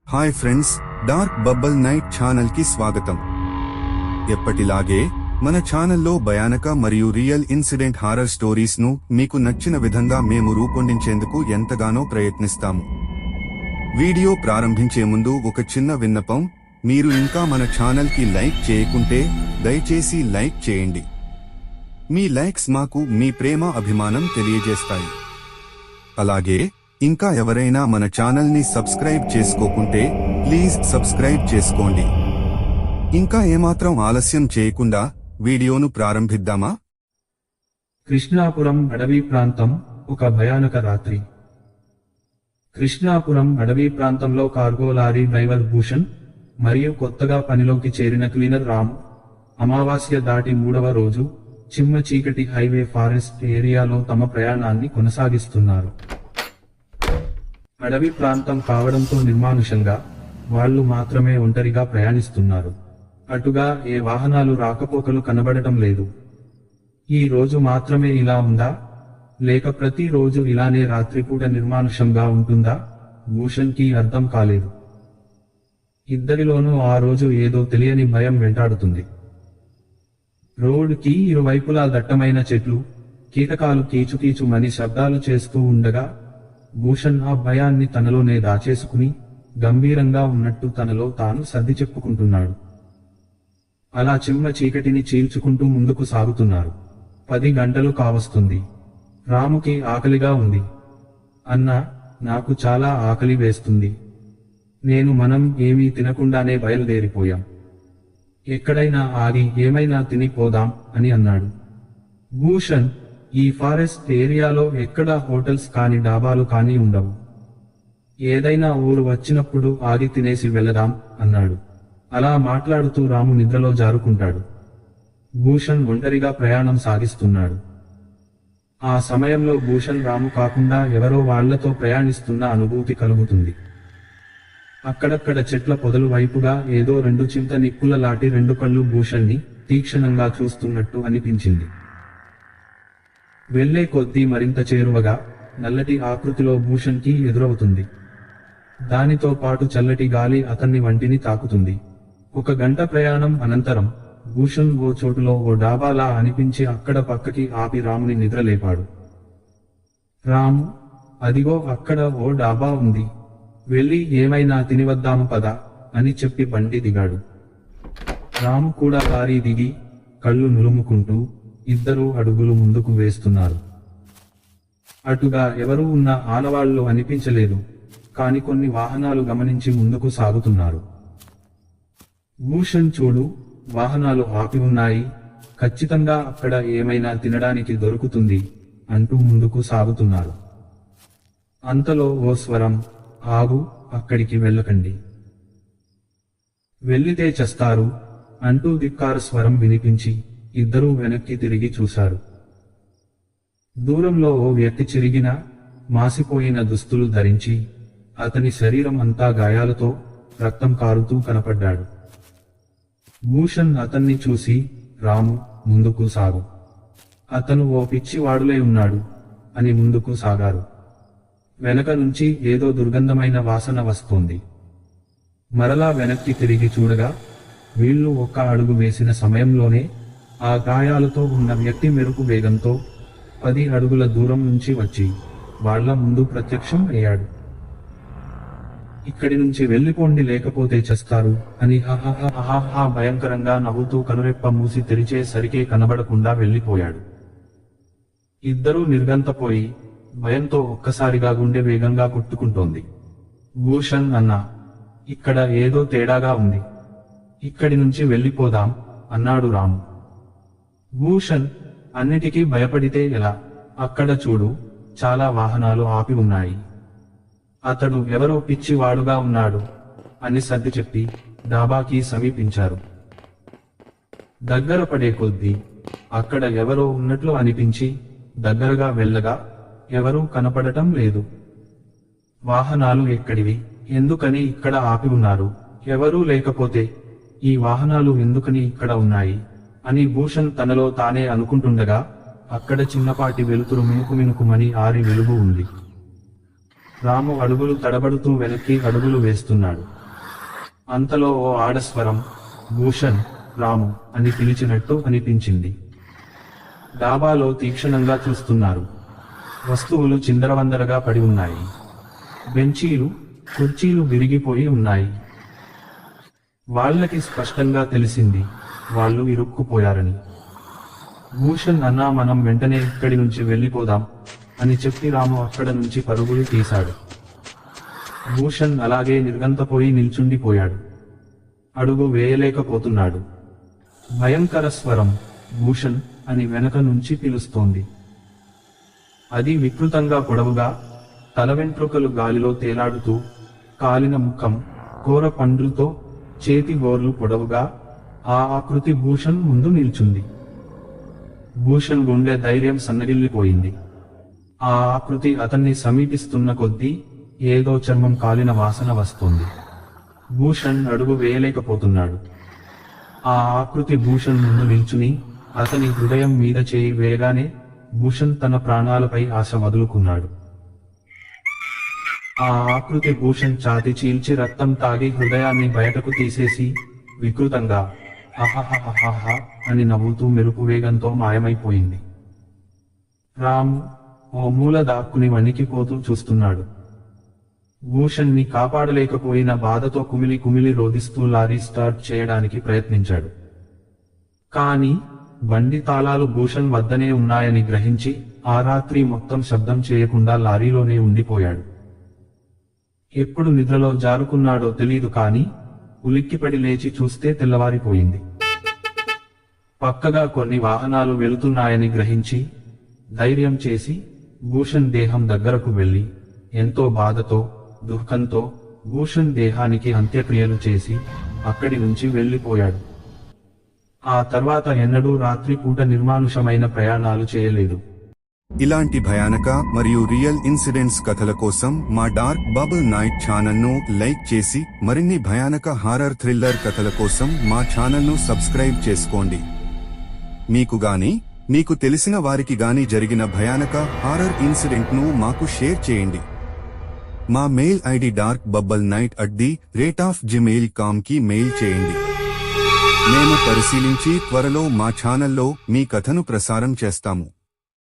Hi friends, dark bubble night channel కి స్వాగతం. ఎప్పటిలాగే మన ఛానల్లో భయానక మరియు రియల్ ఇన్సిడెంట్ హారర్ స్టోరీస్ ను మీకు నచ్చిన విధంగా మేము రూపొందించేందుకు ఎంతగానో ప్రయత్నిస్తాము. వీడియో ప్రారంభించే ముందు ఒక చిన్న విన్నపం, మీరు ఇంకా మన ఛానల్ కి లైక్ చేయకుంటే దయచేసి లైక్ చేయండి. మీ లైక్స్ మాకు మీ ప్రేమ అభిమానం తెలియజేస్తాయి. అలాగే ఇంకా ఎవరైనా మన ఛానల్ ని సబ్స్క్రైబ్ చేసుకోకుంటే ప్లీజ్ సబ్స్క్రైబ్ చేసుకోండి. ఇంకా ఏమాత్రం ఆలస్యం చేయకుండా వీడియోను ప్రారంభిద్దామా? కృష్ణాపురం అడవి ప్రాంతం, ఒక భయానక రాత్రి. కృష్ణాపురం అడవి ప్రాంతంలో కార్గో లారీ డ్రైవర్ భూషణ్ మరియు కొత్తగా పనిలోకి చేరిన క్లీనర్ రామ్ అమావాస్య దాటి 3వ రోజు చిమ్మ చీకటి హైవే ఫారెస్ట్ ఏరియాలో తమ ప్రయాణాన్ని కొనసాగిస్తున్నారు. అడవి ప్రాంతం కావడంతో నిర్మానుషంగా వాళ్లు మాత్రమే ఒంటరిగా ప్రయాణిస్తున్నారు. అటుగా ఏ వాహనాలు రాకపోకలు కనబడటం లేదు. ఈ రోజు మాత్రమే ఇలా ఉందా, లేక ప్రతిరోజు ఇలానే రాత్రిపూట నిర్మానుషంగా ఉంటుందా? భూషణ్ కి అర్థం కాలేదు. ఇద్దరిలోనూ ఆ రోజు ఏదో తెలియని భయం వెంటాడుతుంది. రోడ్డుకి ఇరువైపులా దట్టమైన చెట్లు, కీటకాలు కీచుకీచుమని శబ్దాలు చేస్తూ ఉండగా భూషణ్ ఆ భయాన్ని తనలోనే దాచేసుకుని గంభీరంగా ఉన్నట్టు తనలో తాను సర్ది చెప్పుకుంటున్నాడు. అలా చిమ్మ చీకటిని చీల్చుకుంటూ ముందుకు సాగుతున్నారు. 10 గంటలు కావస్తుంది. రాముకి ఆకలిగా ఉంది. అన్నా, నాకు చాలా ఆకలి వేస్తుంది. మనం ఏమీ తినకుండానే బయలుదేరిపోయాం. ఎక్కడైనా ఆగి ఏమైనా తినిపోదాం అని అన్నాడు. భూషణ్, ఈ ఫారెస్ట్ ఏరియాలో ఎక్కడా హోటల్స్ కానీ డాబాలు కానీ ఉండవు. ఏదైనా ఊరు వచ్చినప్పుడు ఆగి తినేసి వెళ్లదాం అన్నాడు. అలా మాట్లాడుతూ రాము నిద్రలో జారుకుంటాడు. భూషణ్ ఒంటరిగా ప్రయాణం సాగిస్తున్నాడు. ఆ సమయంలో భూషణ్ రాము కాకుండా ఎవరో వాళ్లతో ప్రయాణిస్తున్న అనుభూతి కలుగుతుంది. అక్కడక్కడ చెట్ల పొదలు వైపుగా ఏదో 2 చింత నిప్పుల లాంటి 2 కళ్ళు భూషణ్ని తీక్షణంగా చూస్తున్నట్టు అనిపించింది. వెళ్లే కొద్దీ మరింత చేరువగా నల్లటి ఆకృతిలో భూషణ్ కి ఎదురవుతుంది. దానితో పాటు చల్లటి గాలి అతన్ని వంటిని తాకుతుంది. 1 గంట ప్రయాణం అనంతరం భూషణ్ ఓ చోటులో ఓ డాబాలా అనిపించి అక్కడ పక్కకి ఆపి రాముని నిద్రలేపాడు. రాము, అదిగో అక్కడ ఓ డాబా ఉంది, వెళ్ళి ఏమైనా తినివద్దాము పదా అని చెప్పి బండి దిగాడు. రాము కూడా కారీ దిగి కళ్ళు నులుముకుంటూ ఇద్దరూ అడుగులు ముందుకు వేస్తున్నారు. అటుగా ఎవరూ ఉన్న ఆనవాళ్లు అనిపించలేదు, కాని కొన్ని వాహనాలు గమనించి ముందుకు సాగుతున్నారు. భూషణ్, చూడు, వాహనాలు ఆపి ఉన్నాయి, ఖచ్చితంగా అక్కడ ఏమైనా తినడానికి దొరుకుతుంది అంటూ ముందుకు సాగుతున్నారు. అంతలో ఓ స్వరం, ఆగు, అక్కడికి వెళ్ళకండి, వెళ్ళితే చస్తారు అంటూ ధిక్కార స్వరం వినిపించి ఇద్దరూ వెనక్కి తిరిగి చూశారు. దూరంలో ఓ వ్యక్తి చిరిగిన, మాసిపోయిన దుస్తులు ధరించి అతని శరీరం అంతా గాయాలతో రక్తం కారుతూ కనపడ్డాడు. భూషణ్ అతన్ని చూసి, రాము, ముందుకు సాగు, అతను ఓ పిచ్చివాడులై ఉన్నాడు అని ముందుకు సాగారు. వెనక నుంచి ఏదో దుర్గంధమైన వాసన వస్తోంది. మరలా వెనక్కి తిరిగి చూడగా వీళ్లు 1 అడుగు వేసిన సమయంలోనే ఆ గాయాలతో ఉన్న వ్యక్తి మెరుపు వేగంతో 10 అడుగుల దూరం నుంచి వచ్చి వాళ్ల ముందు ప్రత్యక్షం అయ్యాడు. ఇక్కడి నుంచి వెళ్ళిపోండి, లేకపోతే చస్తారు అని హహహహహహ భయంకరంగా నవ్వుతూ కనురెప్ప మూసి తెరిచేసరికే కనబడకుండా వెళ్ళిపోయాడు. ఇద్దరూ నిర్గంతపోయి భయంతో ఒక్కసారిగా గుండె వేగంగా కొట్టుకుంటోంది. భూషణ్, అన్నా, ఇక్కడ ఏదో తేడాగా ఉంది, ఇక్కడి నుంచి వెళ్ళిపోదాం అన్నాడు రాము. భూషణ్, అన్నిటికీ భయపడితే ఎలా, అక్కడ చూడు, చాలా వాహనాలు ఆపి ఉన్నాయి, అతడు ఎవరో పిచ్చివాడుగా ఉన్నాడు అని సర్ది చెప్పి డాబాకి సమీపించారు. దగ్గర పడే కొద్దీ అక్కడ ఎవరో ఉన్నట్లు అనిపించి దగ్గరగా వెళ్ళగా ఎవరూ కనపడటం లేదు. వాహనాలు ఎక్కడివి, ఎందుకని ఇక్కడ ఆపి ఉన్నారు, ఎవరూ లేకపోతే ఈ వాహనాలు ఎందుకని ఇక్కడ ఉన్నాయి అని భూషణ్ తనలో తానే అనుకుంటుండగా అక్కడ చిన్నపాటి వెలుతురు మినుకుమినుకుమని ఆరి వెలుగు ఉంది. రాము అడుగులు తడబడుతూ వెనక్కి అడుగులు వేస్తున్నాడు. అంతలో ఓ ఆడస్వరం భూషణ్, రాము అని పిలిచినట్టు అనిపించింది. డాబాలో తీక్షణంగా చూస్తున్నారు. వస్తువులు చిందరవందరగా పడి ఉన్నాయి. బెంచీలు, కుర్చీలు విరిగిపోయి ఉన్నాయి. వాళ్ళకి స్పష్టంగా తెలిసింది వాళ్ళు ఇరుక్కుపోయారని. భూషణ్ అన్నా, మనం వెంటనే ఇక్కడి నుంచి వెళ్ళిపోదాం అని చెప్పి రాము అక్కడ నుంచి పరుగులు తీశాడు. భూషణ్ అలాగే నిర్గంతపోయి నిల్చుండిపోయాడు. అడుగు వేయలేకపోతున్నాడు. భయంకర స్వరం భూషణ్ అని వెనక నుంచి పిలుస్తోంది. అది వికృతంగా పొడవుగా, తల వెంట్రుకలు గాలిలో తేలాడుతూ, కాలిన ముఖం, కూర పండ్లతో, చేతి గోర్లు పొడవుగా, ఆ ఆకృతి భూషణ్ ముందు నిల్చుంది. భూషణ్ గుండె ధైర్యం సన్నగిల్లిపోయింది. ఆ ఆకృతి అతన్ని సమీపిస్తున్న కొద్దీ ఏదో చర్మం కాలిన వాసన వస్తోంది. భూషణ్ అడుగు వేయలేకపోతున్నాడు. ఆ ఆకృతి భూషణ్ ముందు నిల్చుని అతని హృదయం మీద చేయి వేయగానే భూషణ్ తన ప్రాణాలపై ఆశ వదులుకున్నాడు. ఆ ఆకృతి భూషణ్ ఛాతి చీల్చి రక్తం తాగి హృదయాన్ని బయటకు తీసేసి వికృతంగా అహహహహ అని నవ్వుతూ మెరుపు వేగంతో మాయమైపోయింది. రాము ఓ మూల దాక్కుని వణికిపోతూ చూస్తున్నాడు. భూషణ్ ని కాపాడలేకపోయిన బాధతో కుమిలి కుమిలి రోదిస్తూ లారీ స్టార్ట్ చేయడానికి ప్రయత్నించాడు. కానీ బండి తాళాలు భూషణ్ వద్దనే ఉన్నాయని గ్రహించి ఆ రాత్రి మొత్తం శబ్దం చేయకుండా లారీలోనే ఉండిపోయాడు. ఎప్పుడు నిద్రలో జారుకున్నాడో తెలీదు, కానీ ఉలిక్కిపడి లేచి చూస్తే తెల్లవారిపోయింది. పక్కగా కొన్ని వాహనాలు వెళుతున్నాయని గ్రహించి ధైర్యం చేసి భూషణ్ దేహం దగ్గరకు వెళ్లి ఎంతో బాధతో, దుఃఖంతో భూషణ్ దేహానికి అంత్యక్రియలు చేసి అక్కడి నుంచి వెళ్లిపోయాడు. ఆ తర్వాత ఎన్నడూ రాత్రిపూట నిర్మానుషమైన ప్రయాణాలు చేయలేదు. ఇలాంటి భయానక మరియు రియల్ ఇన్సిడెంట్స్ కథల కోసం మా డార్క్ బబుల్ నైట్ ఛానల్ను లైక్ చేసి మరిన్ని భయానక హారర్ థ్రిల్లర్ కథల కోసం మా ఛానల్ను సబ్స్క్రైబ్ చేసుకోండి. మీకు తెలిసిన వారికి గాని జరిగిన భయానక హారర్ ఇన్సిడెంట్ను మాకు షేర్ చేయండి. మా మెయిల్ ఐడి darkbubblenight@gmail.com కి మెయిల్ చేయండి. మేము పరిశీలించి త్వరలో మా ఛానల్లో మీ కథను ప్రసారం చేస్తాము.